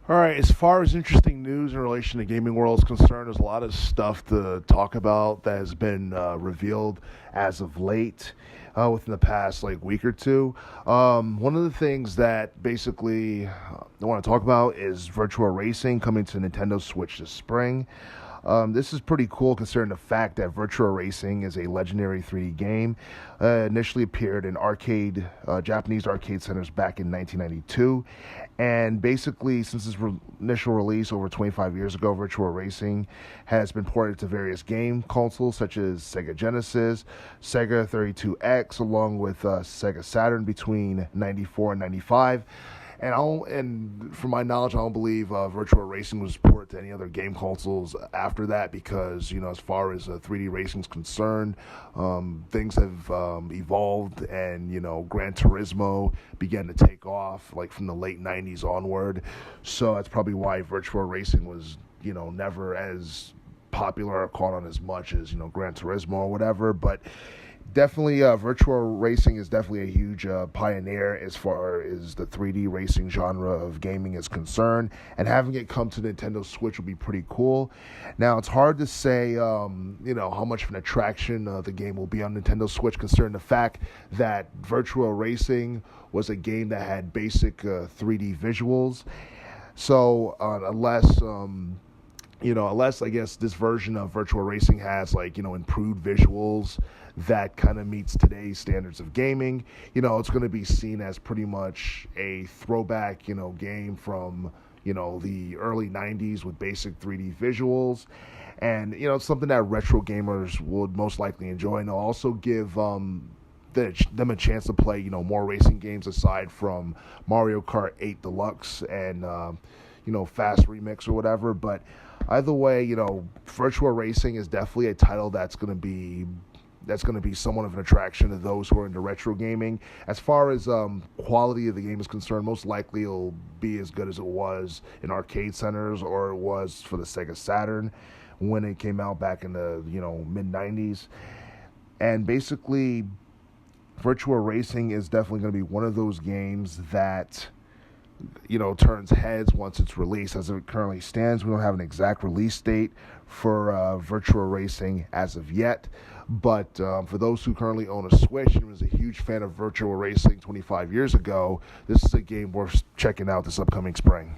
All right, as far as interesting news in relation to gaming world is concerned, there's a lot of stuff to talk about that has been revealed as of late, within the past like week or two. One of the things that basically I want to talk about is Virtua Racing coming to Nintendo Switch this spring. This is pretty cool considering the fact that Virtua Racing is a legendary 3D game. Initially appeared in Japanese arcade centers back in 1992. And basically, since its initial release over 25 years ago, Virtua Racing has been ported to various game consoles such as Sega Genesis, Sega 32X, along with Sega Saturn between 94 and 95. And from my knowledge, I don't believe Virtua Racing was ported to any other game consoles after that because, as far as 3D racing is concerned, things have evolved and, Gran Turismo began to take off like from the late 90s onward. So that's probably why Virtua Racing was, never as popular or caught on as much as, Gran Turismo or whatever. But definitely, Virtua Racing is definitely a huge pioneer as far as the 3D racing genre of gaming is concerned, and having it come to Nintendo Switch will be pretty cool. Now, it's hard to say, how much of an attraction the game will be on Nintendo Switch, considering the fact that Virtua Racing was a game that had basic 3D visuals. So, unless I guess this version of Virtua Racing has improved visuals that kind of meets today's standards of gaming, it's going to be seen as pretty much a throwback, game from, the early 90s with basic 3D visuals. And, it's something that retro gamers would most likely enjoy. And they'll also give them a chance to play, more racing games aside from Mario Kart 8 Deluxe and, Fast Remix or whatever. But either way, Virtua Racing is definitely a title that's going to be somewhat of an attraction to those who are into retro gaming. As far as quality of the game is concerned, most likely it'll be as good as it was in arcade centers or it was for the Sega Saturn when it came out back in the mid 90s. And basically, Virtua Racing is definitely going to be one of those games that turns heads once it's released. As it currently stands, we don't have an exact release date for Virtua Racing as of yet. But for those who currently own a Switch and was a huge fan of Virtua Racing 25 years ago, this is a game worth checking out this upcoming spring.